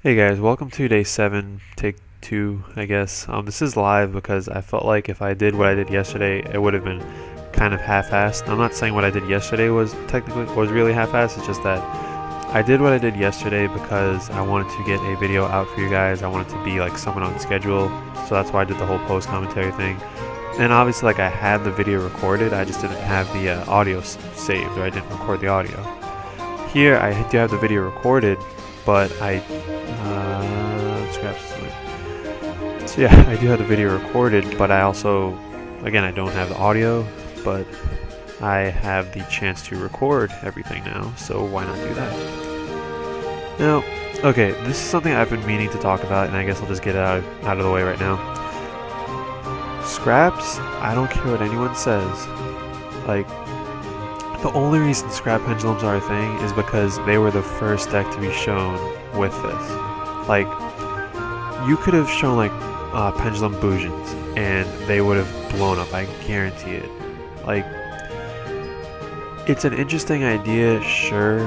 Hey guys, welcome to day 7, take 2, I guess. This is live because I felt like if I did what I did yesterday, it would have been kind of half-assed. I'm not saying what I did yesterday was really half-assed, it's just that I did what I did yesterday because I wanted to get a video out for you guys. I wanted to be like someone on schedule, so that's why I did the whole post commentary thing. And obviously, like, I had the video recorded, I just didn't have the audio saved, or I didn't record the audio. Here, I do have the video recorded, but I scraps this. So yeah, I do have the video recorded, but I also, again, I don't have the audio, but I have the chance to record everything now, so why not do that? Now, okay, this is something I've been meaning to talk about, and I guess I'll just get it out of the way right now. Scraps, I don't care what anyone says. Like, the only reason scrap pendulums are a thing is because they were the first deck to be shown with this. Like, you could have shown like pendulum bougions and they would have blown up, I guarantee it. Like, it's an interesting idea, sure,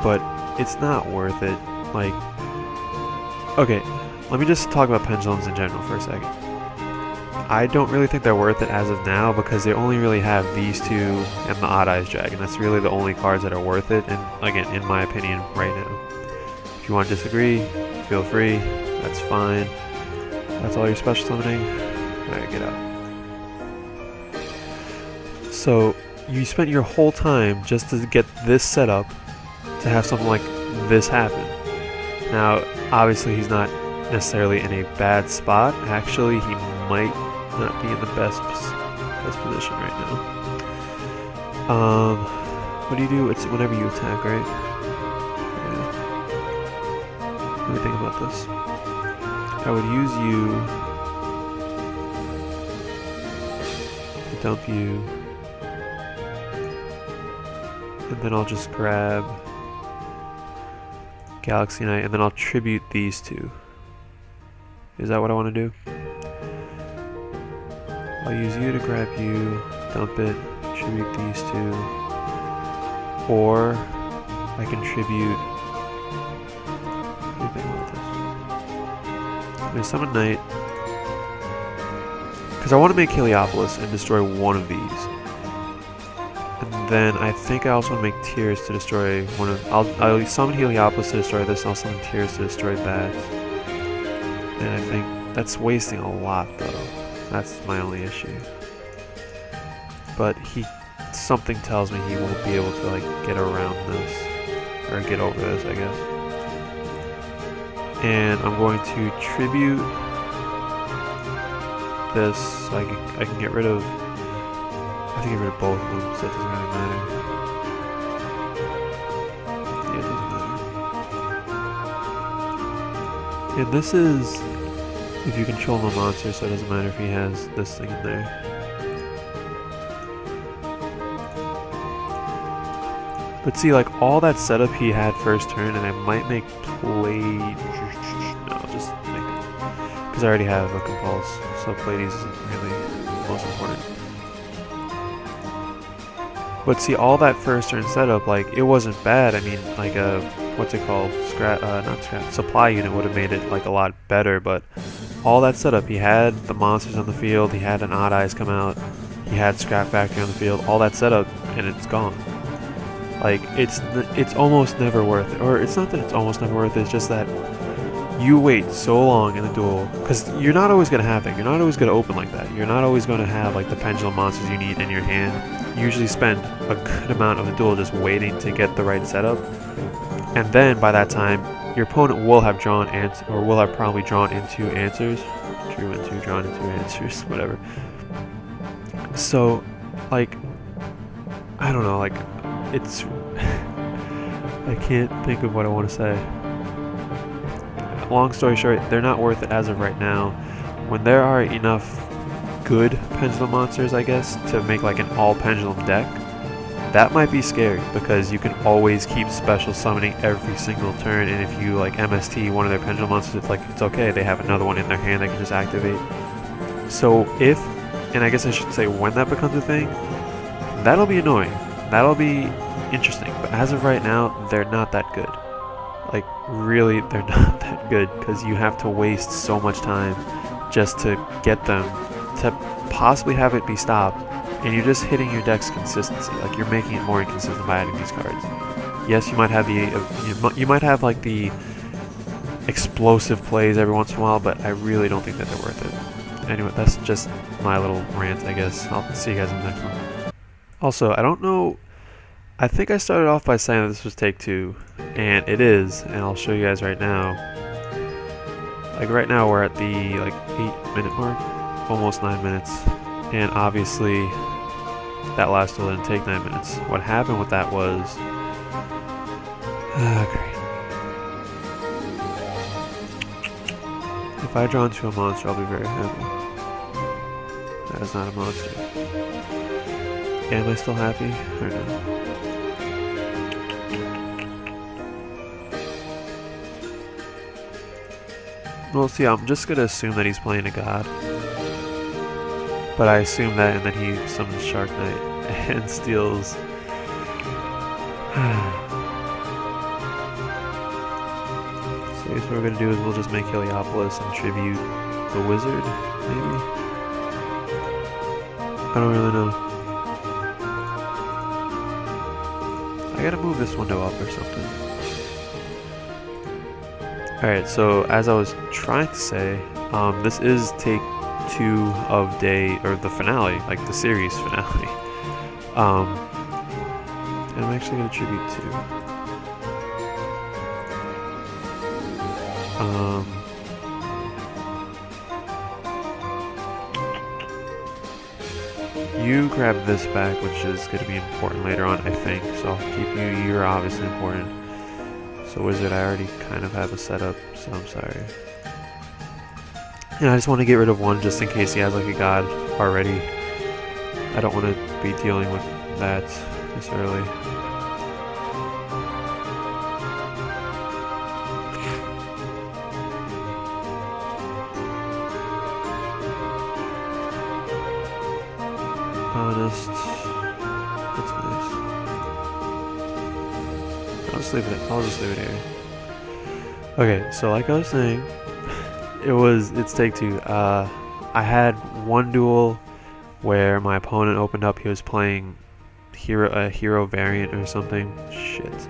but it's not worth it. Like, okay, let me just talk about pendulums in general for a second. I don't really think they're worth it as of now because they only really have these two and the Odd Eyes Dragon. That's really the only cards that are worth it, and again, in my opinion, right now. If you want to disagree, feel free, that's fine. That's all your special summoning? Alright, get out. So, you spent your whole time just to get this set up to have something like this happen. Now, obviously he's not necessarily in a bad spot. Actually, he might not be in the best position right now. What do? It's whenever you attack, right? Yeah. Let me think about this. I would use you to dump you, and then I'll just grab Galaxy Knight, and then I'll tribute these two. Is that what I want to do? I'll use you to grab you, dump it, tribute these two, or I can tribute. What do you think about this? I'm gonna summon Knight because I want to make Heliopolis and destroy one of these, and then I think I also want to make Tears to destroy one of. I'll summon Heliopolis to destroy this, and I'll summon Tears to destroy that. And I think that's wasting a lot, though. That's my only issue. But something tells me he won't be able to like get around this, or get over this, I guess. And I'm going to tribute this, so I can get rid of. I have to get rid of both of them, so it doesn't really matter. Yeah, it doesn't matter. And this is if you control the monster, so it doesn't matter if he has this thing in there. But see, like, all that setup he had first turn, and I might make play. No, I'll just make it. Because I already have a compulse, so Pleiades isn't really the most important. But see, all that first turn setup, like, it wasn't bad. I mean, like, what's it called? Not scrap. Supply unit would have made it, like, a lot better, but all that setup, he had the monsters on the field, he had an Odd Eyes come out, he had Scrap Factory on the field, all that setup, and it's gone. Like, it's almost never worth it. Or it's not that it's almost never worth it, it's just that you wait so long in the duel, because you're not always going to have that. You're not always going to open like that. You're not always going to have like the pendulum monsters you need in your hand. You usually spend a good amount of the duel just waiting to get the right setup. And then by that time, your opponent will have drawn or will have probably drawn into answers. Drawn into answers, whatever. So, like, I don't know, like, it's I can't think of what I want to say. Long story short, they're not worth it as of right now. When there are enough good pendulum monsters, I guess, to make like an all pendulum deck, that might be scary because you can always keep special summoning every single turn, and if you like MST one of their pendulum monsters, it's okay, they have another one in their hand they can just activate. So if, and I guess I should say when that becomes a thing, that'll be annoying. That'll be interesting, but as of right now, they're not that good. like really they're not that good because you have to waste so much time just to get them to possibly have it be stopped, and you're just hitting your deck's consistency. Like you're making it more inconsistent by adding these cards. Yes, you might have you might have like the explosive plays every once in a while, but I really don't think that they're worth it. Anyway, that's just my little rant, I guess. I'll see you guys in the next one. Also, I don't know. I think I started off by saying that this was take 2, and it is, and I'll show you guys right now. Like right now we're at the like 8-minute mark, almost 9 minutes, and obviously that last duel didn't take 9 minutes. What happened with that was, great. If I draw into a monster, I'll be very happy. That is not a monster. Am I still happy or no? Well, see, I'm just gonna assume that he's playing a god. But I assume that, and then he summons Shark Knight and steals. So I guess what we're gonna do is we'll just make Heliopolis and tribute the wizard, maybe? I don't really know. I gotta move this window up or something. Alright, so as I was trying to say, this is take 2 of the finale, like the series finale. And I'm actually going to tribute 2. You grab this back, which is going to be important later on, I think, so I'll keep you. You're obviously important. So wizard, I already kind of have a setup, so I'm sorry. And I just want to get rid of one just in case he has like a god already. I don't want to be dealing with that this early. Honest. That's nice. I'll just leave it here. Okay, so like I was saying, it's take 2. I had one duel where my opponent opened up, he was playing a hero variant or something. Shit.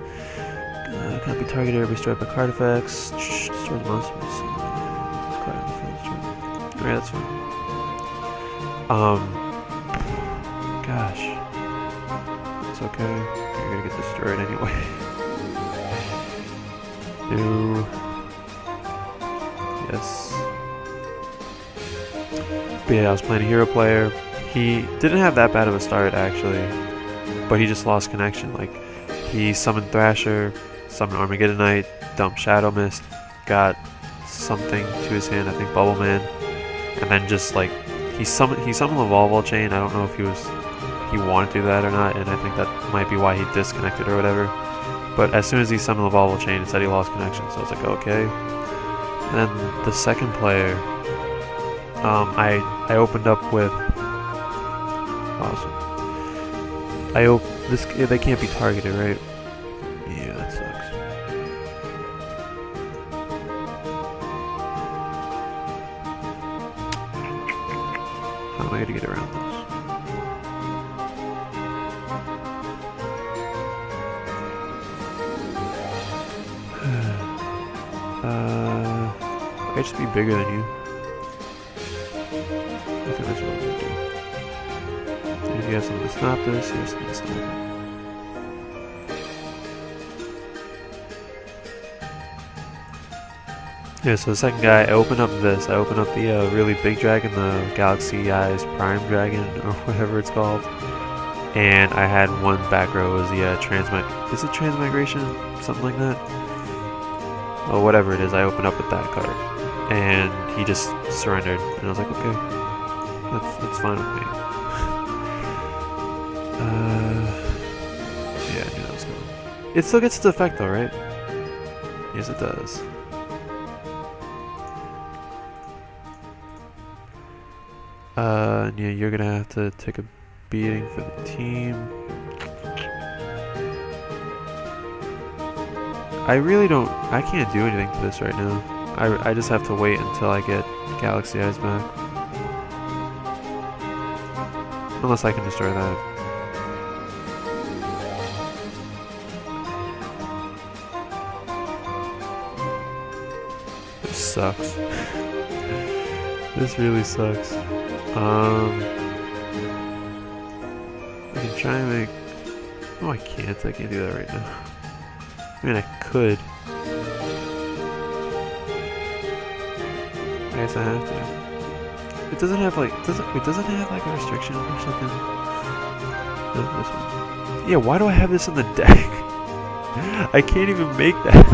Can't be targeted or destroyed by card effects. Destroy the monster. Alright, that's fine. Gosh. It's okay. You're gonna get destroyed anyway. No. Yes. But yeah, I was playing a hero player. He didn't have that bad of a start actually, but he just lost connection. Like, he summoned Thrasher, summoned Armageddonite, dumped Shadow Mist, got something to his hand, I think Bubble Man, and then just like he summoned the Volleyball Chain. I don't know if he wanted to do that or not, and I think that might be why he disconnected or whatever. But as soon as he summoned the Volleyball Chain, it said he lost connection, so I was like, okay. And then the second player, I opened up with. Awesome. They can't be targeted, right? Yeah, that sucks. How am I gonna get around this? I just be bigger than you. I think that's what I'm gonna do. And if you have something to stop this, you have something to stop it. Yeah, so the second guy, I open up this. I open up the really big dragon, the Galaxy Eyes Prime Dragon, or whatever it's called. And I had one back row as the is it Transmigration? Something like that? Well, whatever it is, I opened up with that card. And he just surrendered. And I was like, okay, that's fine with me. Yeah, I knew that was coming. It still gets its effect though, right? Yes, it does. And yeah, you're gonna have to take a beating for the team. I really don't... I can't do anything to this right now. I just have to wait until I get Galaxy Eyes back. Unless I can destroy that. This sucks. This really sucks. I can try and make... Oh, I can't. I can't do that right now. I mean, I could. I guess I have to. It doesn't have like... It doesn't have like a restriction or something? No, this one. Yeah, why do I have this in the deck? I can't even make that.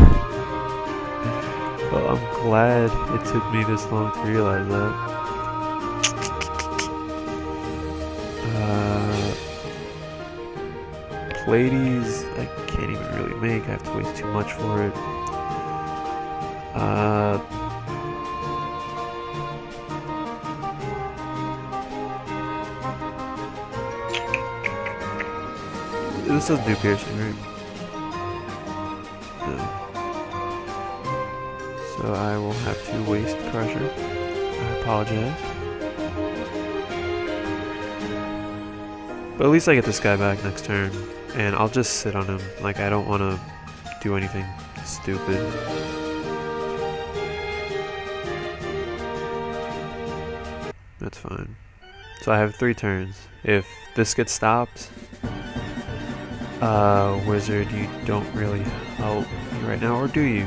Well, I'm glad it took me this long to realize that. Ladies, I can't even really make. I have to waste too much for it. This doesn't do piercing, right? No. So I will have to waste Crusher. I apologize. But at least I get this guy back next turn. And I'll just sit on him. Like, I don't want to do anything stupid. That's fine. So I have 3 turns. If this gets stopped, Wizard, you don't really help me right now, or do you?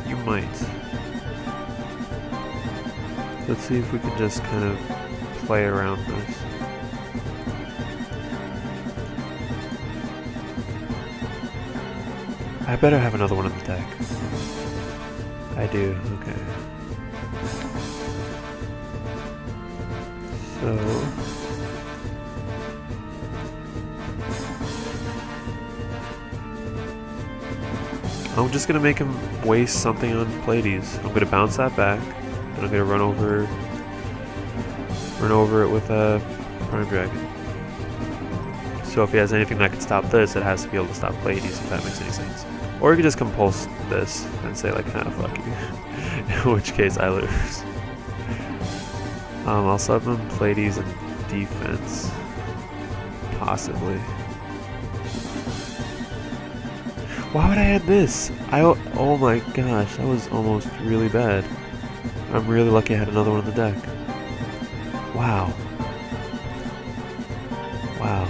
You might. Let's see if we can just kind of play around this. I better have another one in the deck. I do, okay. So... I'm just gonna make him waste something on Pleiades. I'm gonna bounce that back. And I'm gonna run over it with a Prime Dragon. So if he has anything that can stop this, it has to be able to stop Pleiades, if that makes any sense. Or you could just compulse this and say like, nah, fuck you. In which case I lose. I'll sub him Pleiades and defense. Possibly. Why would I add this? Oh my gosh, that was almost really bad. I'm really lucky I had another one in the deck. Wow. Wow.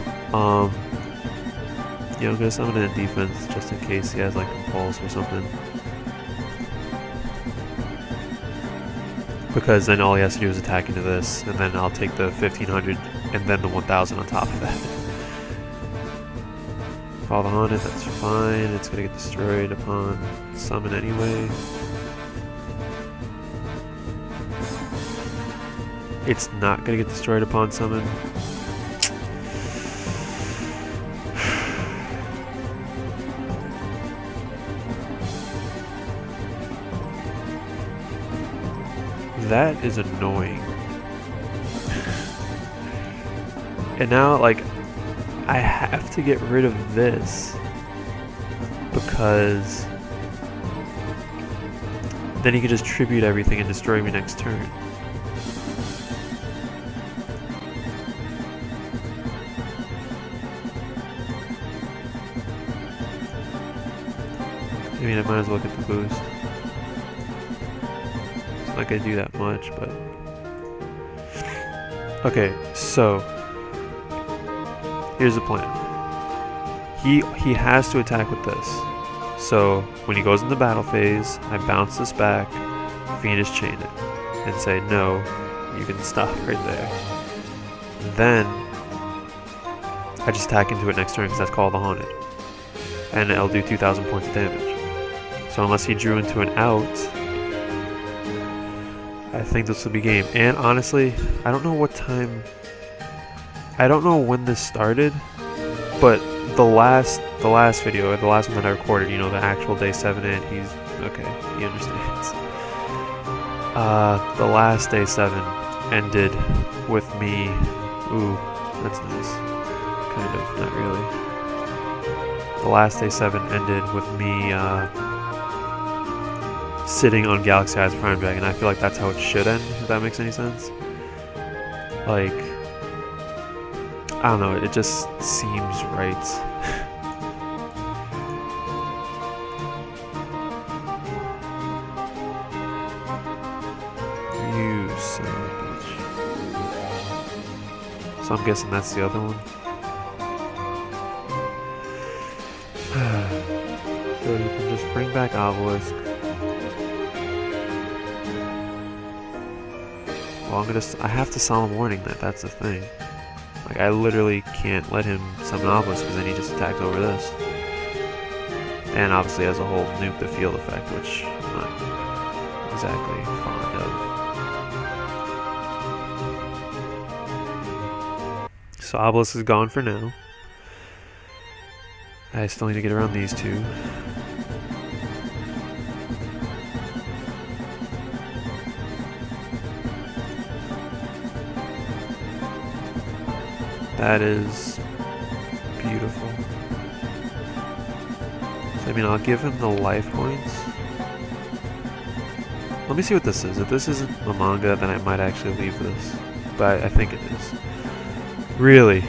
Yeah, I'm gonna summon it in defense just in case he has like Compulse or something. Because then all he has to do is attack into this, and then I'll take the 1500 and then the 1000 on top of that. Follow the Haunted, that's fine. It's gonna get destroyed upon summon anyway. It's not gonna get destroyed upon summon. That is annoying. And now, like, I have to get rid of this because then he could just tribute everything and destroy me next turn. I mean, I might as well get the boost. It's not gonna do that much, but... Okay, so... here's the plan. He has to attack with this. So, when he goes in the battle phase, I bounce this back, Phoenix Chain it, and say, no, you can stop right there. Then, I just attack into it next turn because that's called the Haunted. And it'll do 2,000 points of damage. So unless he drew into an out, I think this will be game. And honestly, I don't know what time... I don't know when this started, but the last video, the last one that I recorded, you know, the actual day 7 and he's... okay, he understands. The last day 7 ended with me Ooh, that's nice. Kind of, not really. The last day 7 ended with me sitting on Galaxy Eyes Prime Dragon. I feel like that's how it should end, if that makes any sense. Like, I don't know, it just seems right. You son of a bitch. So I'm guessing that's the other one. So you can just bring back Obelisk. Well, I have to Solemn Warning that, that's the thing. Like, I literally can't let him summon Obelisk because then he just attacks over this. And obviously has a whole nuke the field effect, which I'm not exactly fond of. So Obelisk is gone for now. I still need to get around these two. That is beautiful. So, I mean, I'll give him the life points. Let me see what this is. If this isn't a manga, then I might actually leave this. But I think it is. Really?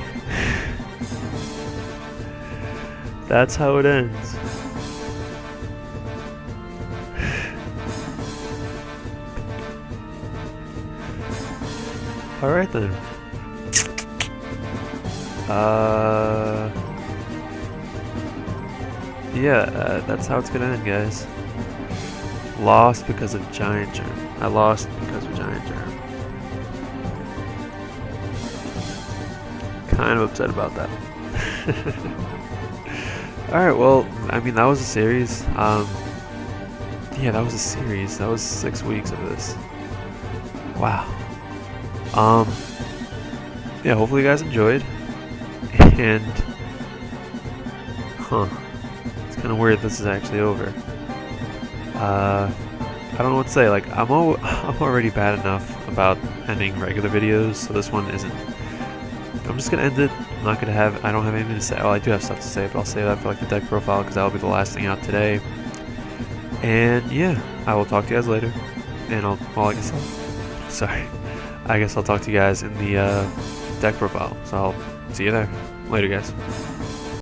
That's how it ends. Alright then. Yeah, that's how it's gonna end, guys. Lost because of Giant Germ. I lost because of Giant Germ. Kind of upset about that. Alright, well, I mean, that was a series. Yeah, that was a series. That was 6 weeks of this. Wow. Yeah, hopefully you guys enjoyed. And, it's kind of weird this is actually over. I don't know what to say. Like, I'm already bad enough about ending regular videos, so this one isn't. I'm just gonna end it. I'm not gonna have. I don't have anything to say. Well, I do have stuff to say, but I'll save that for like the deck profile because that'll be the last thing out today. And yeah, I will talk to you guys later. And I guess I'll talk to you guys in the deck profile. So I'll see you there. Later, guys.